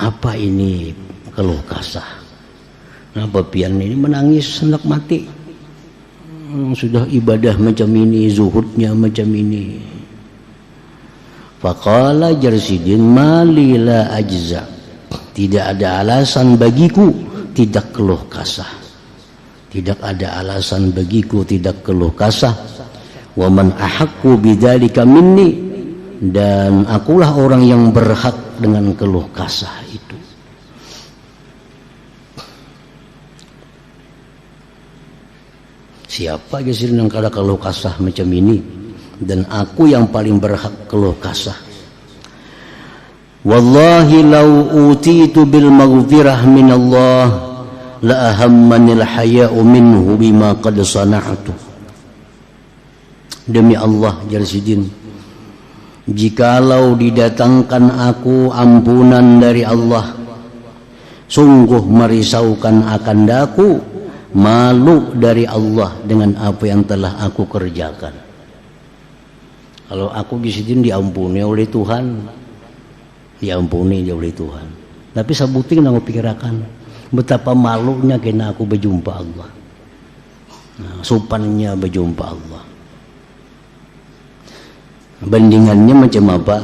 Apa ini keluh kesah? Kenapa pian ini menangis hendak mati? Sudah ibadah macam ini, zuhudnya macam ini. Faqala Jarsidin mali la ajza. Tidak ada alasan bagiku tidak keluh kesah. Tidak ada alasan bagiku tidak keluh kesah. Wa man ahaqqu bidzalika minni, dan akulah orang yang berhak dengan keluh kesah itu. Siapa Jarsidin yang kada keluh kesah macam ini, dan aku yang paling berhak keluh kesah. Wallahi law utitu bil maghfirah min Allah la ahammanil haya'u minhu bima qad sana'tu. Demi Allah Jarsidin, jikalau didatangkan aku ampunan dari Allah, sungguh merisaukan akan daku, malu dari Allah dengan apa yang telah aku kerjakan. Kalau aku Jarsidin diampuni oleh Tuhan, diampuni oleh Tuhan. Tapi sabuting nang pikirakan betapa malunya kena aku berjumpa Allah. Nah, supannya berjumpa Allah. Bandingannya macam apa?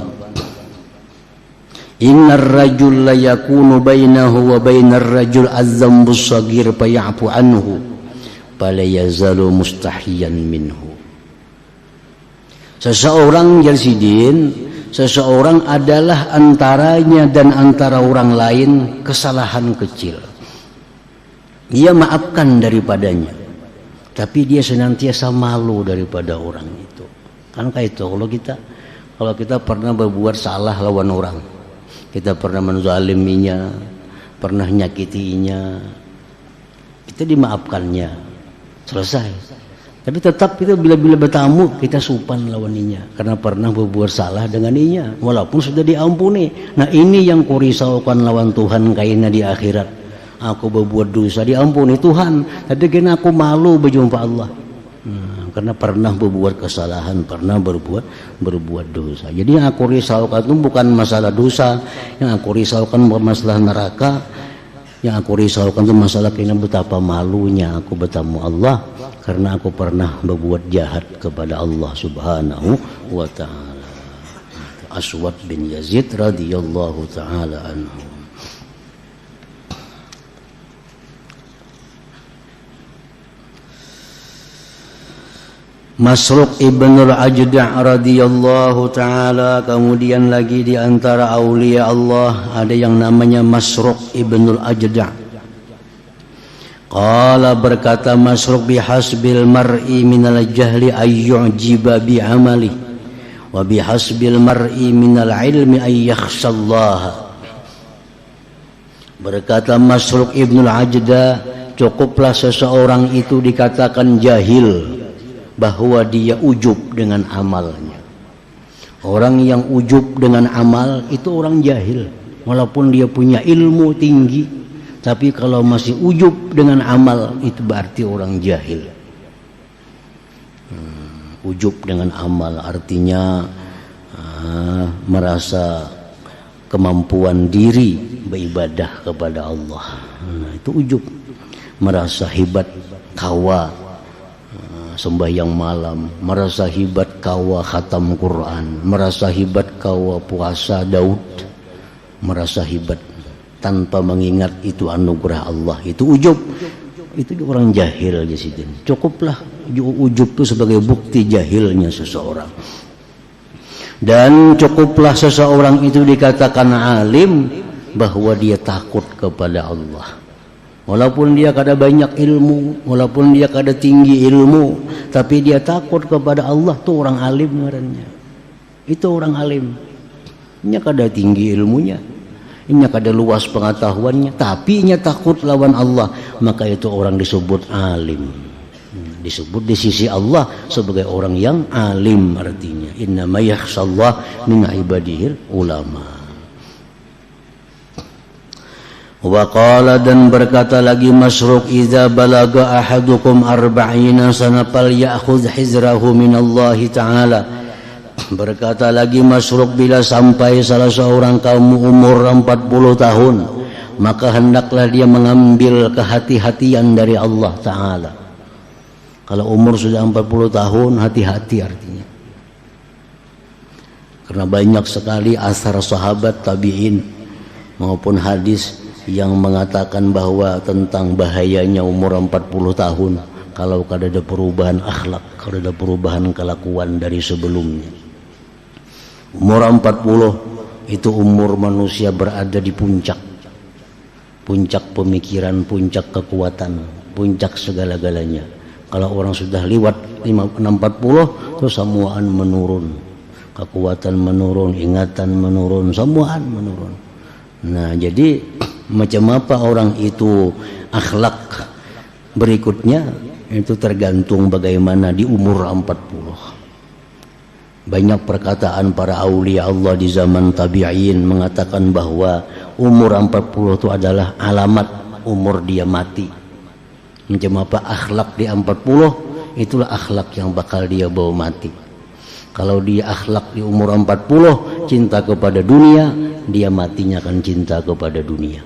Innar rajul la yakunu bainahu wa bainar rajul az-dzambus shaghir fa ya'fu anhu fala yazalu mustahiyan minhu. Seseorang Jarsidin, seseorang adalah antaranya dan antara orang lain kesalahan kecil. Dia maafkan daripadanya, tapi dia senantiasa malu daripada orang itu. Kan kayak itu kalau kita pernah berbuat salah lawan orang, kita pernah menzaliminya, pernah nyakitinya, kita dimaafkannya, selesai. Tapi tetap kita bila-bila bertamu kita supan lawaninya karena pernah berbuat salah denganinya, walaupun sudah diampuni. Nah ini yang kurisaukan lawan Tuhan kaina di akhirat. Aku berbuat dosa diampuni Tuhan, tapi kena aku malu berjumpa Allah. Karena pernah berbuat kesalahan, pernah berbuat dosa. Jadi yang aku risaukan itu bukan masalah dosa, yang aku risaukan masalah neraka. Yang aku risaukan itu masalah kena betapa malunya aku bertemu Allah karena aku pernah berbuat jahat kepada Allah Subhanahu wa ta'ala. Aswad bin Yazid radhiyallahu ta'ala anhu. Masruq ibnul Ajda' radhiyallahu ta'ala. Kemudian lagi di antara aulia Allah ada yang namanya Masruq ibnul Ajda'. Qala, berkata Masruq, bihasbil mar'i minal jahli ayyu'jiba bi'amali wa bihasbil mar'i minal ilmi ayyakhshallaha. Berkata Masruq ibnul Ajda', cukuplah seseorang itu dikatakan jahil bahwa dia ujub dengan amalnya. Orang yang ujub dengan amal itu orang jahil, walaupun dia punya ilmu tinggi, tapi kalau masih ujub dengan amal itu berarti orang jahil. Ujub dengan amal artinya merasa kemampuan diri beribadah kepada Allah. Itu ujub, merasa hebat kawa sembahyang malam, merasa hebat kawa khatam Quran, merasa hebat kawa puasa Daud, merasa hebat tanpa mengingat itu anugerah Allah. Itu ujub, itu orang jahil Jarsidin. Cukuplah ujub itu sebagai bukti jahilnya seseorang. Dan cukuplah seseorang itu dikatakan alim bahwa dia takut kepada Allah. Walaupun dia kada banyak ilmu, walaupun dia kada tinggi ilmu, tapi dia takut kepada Allah, tuh orang alim ngarannya. Itu orang alim. Nya kada tinggi ilmunya, nya kada luas pengetahuannya, tapi nya takut lawan Allah, maka itu orang disebut alim. Disebut di sisi Allah sebagai orang yang alim artinya. Innama yakhshallah min ibadihil ulama. Wa qala, dan berkata lagi Masruq, idza balaga ahadukum arba'ina sana fal ya'khudh hizrahu minallahi ta'ala Berkata lagi Masruq, bila sampai salah seorang kaum umur 40 tahun, maka hendaklah dia mengambil kehati-hatian dari Allah Ta'ala. Kalau umur sudah 40 tahun, hati-hati artinya. Karena banyak sekali asar sahabat tabi'in maupun hadis yang mengatakan bahwa tentang bahayanya umur 40 tahun kalau ada perubahan akhlak, kalau ada perubahan kelakuan dari sebelumnya. Umur 40 itu umur manusia berada di puncak pemikiran, puncak kekuatan, puncak segala-galanya. Kalau orang sudah lewat 40 terus semuaan menurun, kekuatan menurun, ingatan menurun, semuaan menurun. Nah, jadi macam apa orang itu akhlak berikutnya itu tergantung bagaimana di umur 40. Banyak perkataan para aulia Allah di zaman tabi'in mengatakan bahwa umur 40 itu adalah alamat umur dia mati. Macam apa akhlak di 40, itulah akhlak yang bakal dia bawa mati. Kalau dia akhlak di umur 40 cinta kepada dunia, dia matinya akan cinta kepada dunia.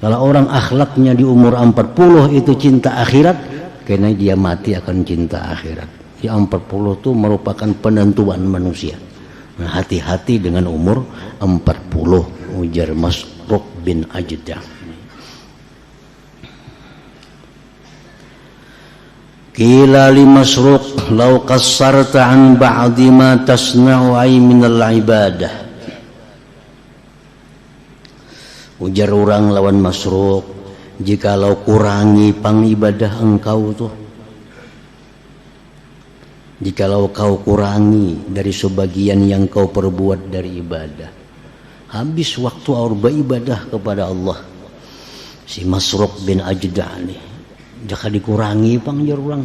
Kalau orang akhlaknya di umur 40 itu cinta akhirat, karena dia mati akan cinta akhirat. Di 40 itu merupakan penentuan manusia. Nah, hati-hati dengan umur 40, ujar Masruq bin Ajdah. Qila li Masruq law qassarta an ba'di ma tasna'u ay min al-ibadah. Ujar orang lawan Masruq, jikalau kurangi pangibadah engkau tuh, jikalau kau kurangi dari sebagian yang kau perbuat dari ibadah, habis waktu aur beribadah kepada Allah. Si Masruq bin Ajdah nih, jika dikurangi pangjar orang.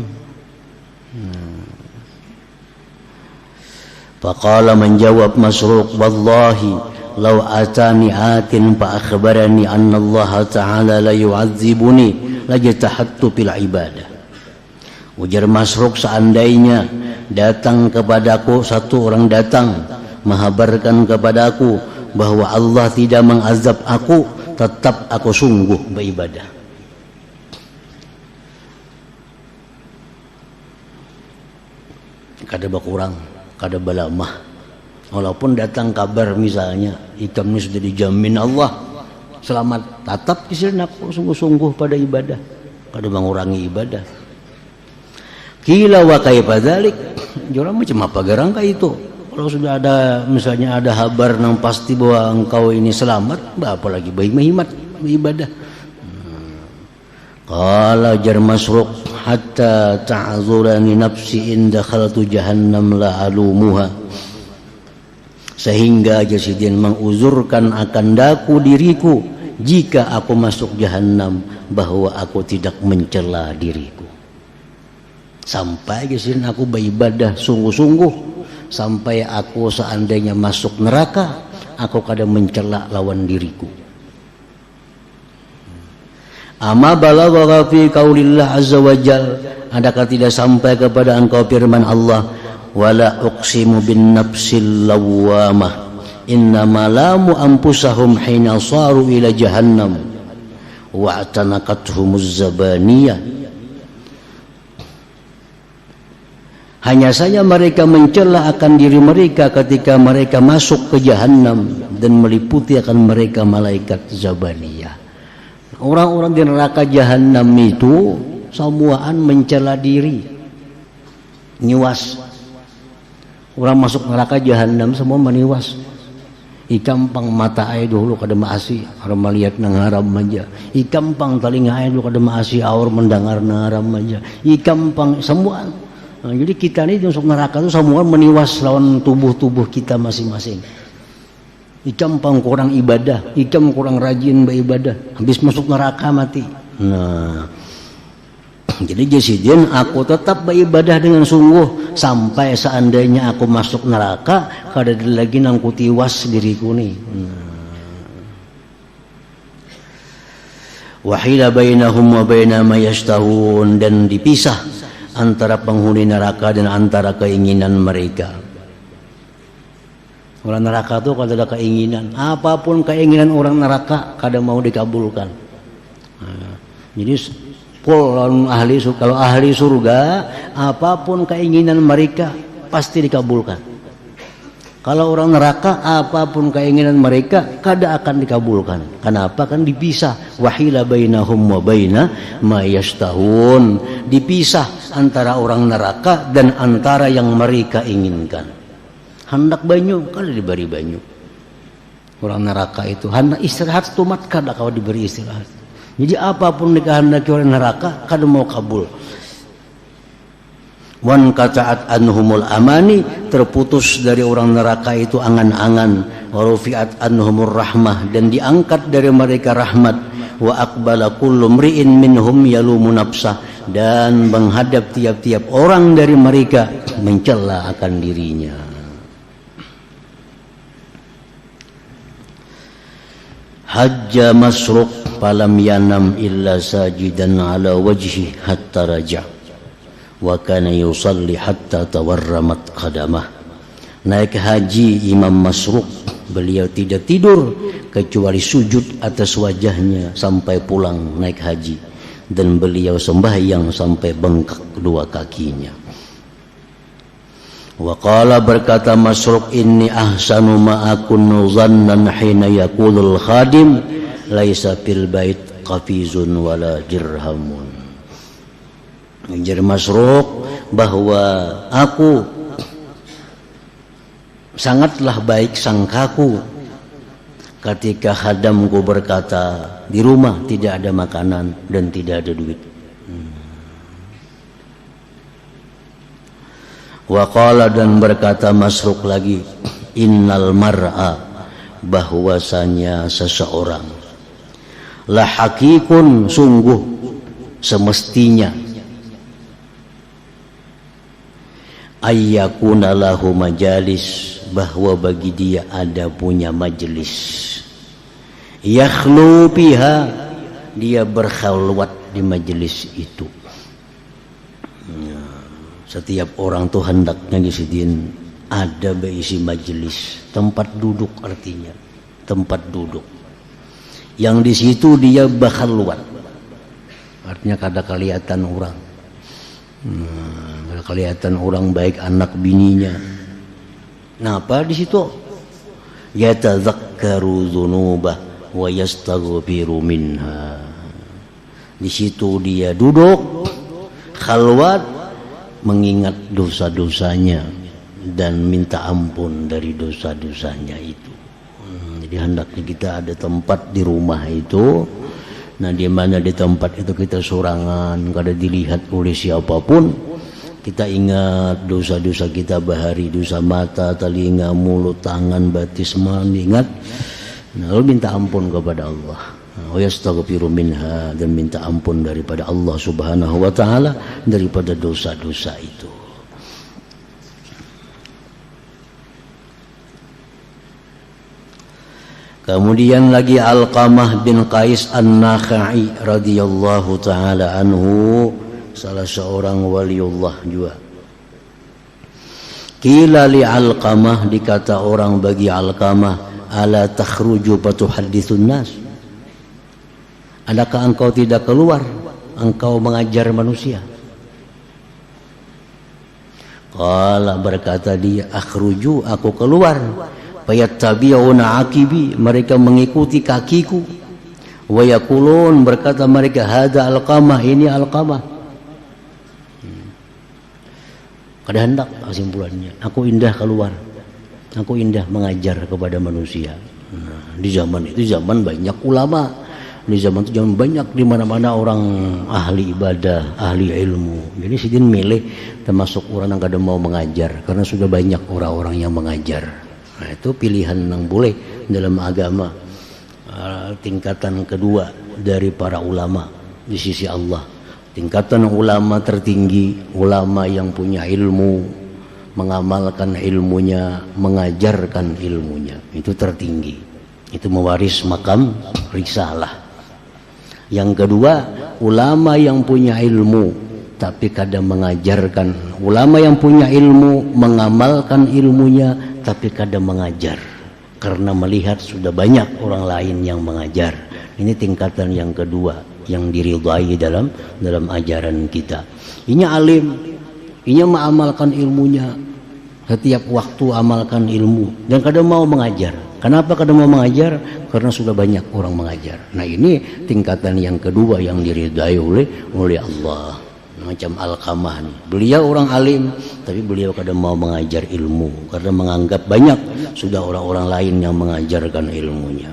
Faqala, menjawab Masruq, wallahi law atani atin fa akhbarani anna Allah Ta'ala la yu'adzibuni lajtahattu fil ibadah. Ujar Masruq, seandainya datang kepadaku satu orang datang menghabarkan kepadaku bahwa Allah tidak mengazab aku, tetap aku sungguh beribadah. Kada berkurang, kada balamah. Walaupun datang kabar misalnya ikan ini sudah dijamin Allah selamat, tetap kisah aku sungguh-sungguh pada ibadah, kada mengurangi ibadah. Kila wa kaifa dzalik, jora macam apa garang ka itu? Kalau sudah ada misalnya ada kabar nang pasti bahwa engkau ini selamat, apa lagi baik menghimat ibadah. Qala jar Masruq, hatta ta'zurani nafsi in dakhaltu jahannam la alumuha. Sehingga Jasidin menguzurkan akan daku diriku jika aku masuk jahannam, bahwa aku tidak mencela diriku. Sampai Jasidin aku beribadah sungguh-sungguh, sampai aku seandainya masuk neraka, aku kadang mencela lawan diriku. Amma balagha fi qaulillah azza wa jal, adakah tidak sampai kepada engkau firman Allah, wala uqsimu bin nafsil lawwamah innama lamu anfusahum hina saru ila jahannam wa atanaqathumuz zabaniyah. Hanya saja mereka mencela akan diri mereka ketika mereka masuk ke jahannam dan meliputi akan mereka malaikat zabaniyah. Orang-orang di neraka jahannam itu semuaan mencela diri, niwas. Orang masuk neraka jahannam semua meniwas. Ikampang mata ay dulu kada maasi, orang melihat nang haram aja. Ikampang telinga ay dulu kada maasi, orang mendengar nang haram aja. Ikampang semua. Nah, jadi kita ini masuk neraka itu semua meniwas lawan tubuh-tubuh kita masing-masing. Ikampang kurang ibadah, ikam kurang rajin beribadah, habis masuk neraka mati. Nah, jadi Jasidin aku tetap beribadah dengan sungguh sampai seandainya aku masuk neraka, kada ada lagi nang kutiwas diriku nih. Wahila bainahum wa baina ma yashtahun, dan dipisah antara penghuni neraka dan antara keinginan mereka. Orang neraka tuh kalau ada keinginan, apapun keinginan orang neraka kadang mau dikabulkan. Nah, jadi kalau ahli surga, apapun keinginan mereka pasti dikabulkan. Kalau orang neraka, apapun keinginan mereka kada akan dikabulkan. Kenapa? Kan dipisah. Wahila bainahum wa baina ma yashtahun. Dipisah antara orang neraka dan antara yang mereka inginkan. Hendak banyu, kada diberi banyu. Orang neraka itu hendak istirahat tumat, kada kau diberi istirahat. Jadi apapun dikehendaki orang neraka, kada mau kabul. Wan kata'at anhumul amani, terputus dari orang neraka itu angan-angan. Wa rufi'at anhumur rahmah, dan diangkat dari mereka rahmat. Wa aqbala kullu mri'in minhum yalumu nafsah, dan menghadap tiap-tiap orang dari mereka mencela akan dirinya. Hajja Masruq falam yanam illa sajidan ala wajhi hatta raja' wa kana yusalli hatta tawarramat qadamah. Naik haji Imam Masruq, beliau tidak tidur kecuali sujud atas wajahnya sampai pulang naik haji, dan beliau sembahyang sampai bengkak kedua kakinya. Wa qala, berkata Masruq, inni ahsanu ma akunu zannan hina yaqulul khadim laisa fil bait qafizun wala dirhamun. Menjadi Masruq bahwa aku sangatlah baik sangkaku ketika khadamku berkata di rumah tidak ada makanan dan tidak ada duit. Wa qala, dan berkata Masruq lagi, innal mar'a, bahwasanya seseorang, la hakikun, sungguh semestinya, ayyakuna lahu majalis, bahwa bagi dia ada punya majelis, yakhlu biha, dia berkhalwat di majelis itu. Setiap orang tuh hendaknya disediain ada berisi majelis, tempat duduk, artinya tempat duduk yang di situ dia berkhalwat, artinya kada kelihatan orang. Kelihatan orang baik anak bininya. Napa di situ? Yatadzakkaru dzunubah wa yastaghfiru minha. Di situ dia duduk khalwat, mengingat dosa-dosanya dan minta ampun dari dosa-dosanya itu. Jadi hendaknya kita ada tempat di rumah itu. Nah, di mana di tempat itu kita sorangan, kada dilihat oleh siapapun. Kita ingat dosa-dosa kita bahari, dosa mata, telinga, mulut, tangan, batis, ingat. Nah, lalu minta ampun kepada Allah. Wa yastaghfiru minha, dan minta ampun daripada Allah Subhanahu wa taala daripada dosa-dosa itu. Kemudian lagi Alqamah bin Qais An-Nakha'i radhiyallahu taala anhu, salah seorang waliullah juga. Qila li Alqamah, dikata orang bagi Alqamah, ala takhruju fatuhadditsun nas, adakah engkau tidak keluar, engkau mengajar manusia? Qala, berkata dia, akhruju, aku keluar, fayattabi'una aqibi, mereka mengikuti kakiku, wa yaqulun, berkata mereka, hadza Alqamah, ini Alqamah. Kada hendak kesimpulannya, aku indah keluar, aku indah mengajar kepada manusia. Nah, di zaman itu zaman banyak ulama, di zaman itu zaman banyak di mana-mana orang ahli ibadah, ahli ilmu. Jadi sidin milih termasuk orang yang kada mau mengajar karena sudah banyak orang-orang yang mengajar. Nah, itu pilihan yang boleh dalam agama. Tingkatan kedua dari para ulama di sisi Allah. Tingkatan ulama tertinggi, ulama yang punya ilmu, mengamalkan ilmunya, mengajarkan ilmunya. Itu tertinggi. Itu mewaris makam risalah. Yang kedua, ulama yang punya ilmu, tapi kadang mengajarkan. Ulama yang punya ilmu mengamalkan ilmunya, tapi kadang mengajar karena melihat sudah banyak orang lain yang mengajar. Ini tingkatan yang kedua yang diridhai dalam ajaran kita. Ini alim, ini mengamalkan ilmunya, setiap waktu amalkan ilmu, dan kadang mau mengajar. Kenapa kadang mau mengajar? Karena sudah banyak orang mengajar. Nah, ini tingkatan yang kedua yang diridhai oleh Allah. Macam Alqamah nih, beliau orang alim, tapi beliau kadang mau mengajar ilmu karena menganggap banyak sudah orang-orang lain yang mengajarkan ilmunya.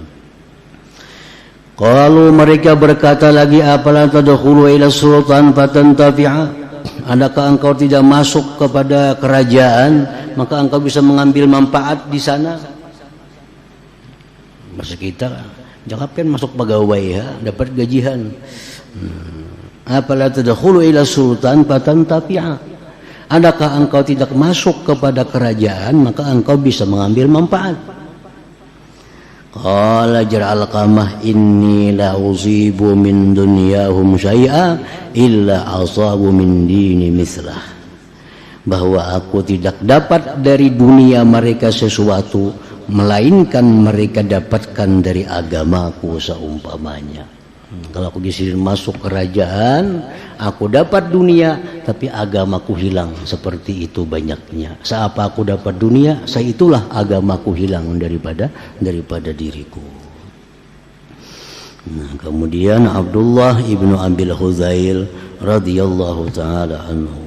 Kalau mereka berkata lagi, apalan tadkhulu ila sultan fatantafi'a, adakah engkau tidak masuk kepada kerajaan maka engkau bisa mengambil manfaat di sana? Masa kita jangan masuk pegawai ya, dapat gajian. Apalan tadkhulu ila sultan fatantafi'a, adakah engkau tidak masuk kepada kerajaan maka engkau bisa mengambil manfaat? Qala jar'al qamah inni la uzibu min dunyahum syai'a illa asabu min dini mislah, bahwa aku tidak dapat dari dunia mereka sesuatu melainkan mereka dapatkan dari agamaku seumpamanya. Kalau aku disuruh masuk kerajaan, aku dapat dunia, tapi agamaku hilang. Seperti itu banyaknya. Seapa aku dapat dunia, itulah agamaku hilang daripada diriku. Nah, kemudian Abdullah ibnu Abil Huzail radhiyallahu taala anhu.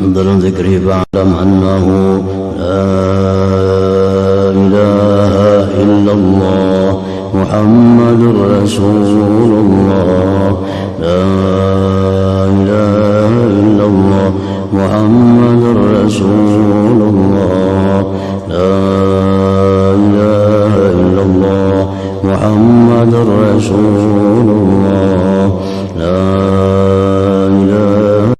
dalam zikri fa'lam annahu la ilaha illallah Muhammadur Rasulullah, la ilaha illallah Muhammadur Rasulullah, la ilaha illallah Muhammadur Rasulullah, la ilaha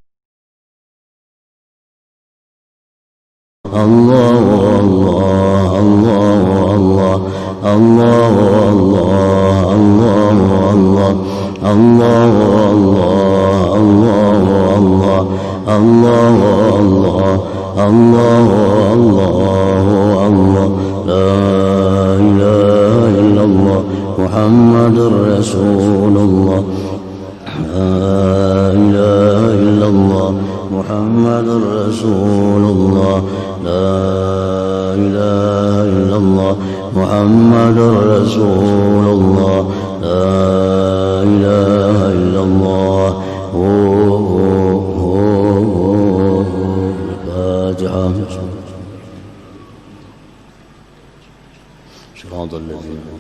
Allah Allah Allah Allah Allah Allah Allah Allah Allah Allah Allah la ilaha illallah Muhammadur Rasulullah, la ilaha illallah Muhammadur Rasulullah, la ilaha illallah Muhammadur Rasulullah, la ilaha illallah. Fatihah. Shiratal ladzina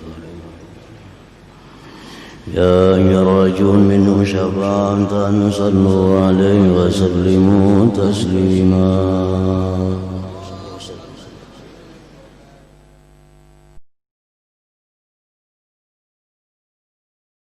يا أيها الرجل منه شفاعة صلوا عليه وسلموا تسليما.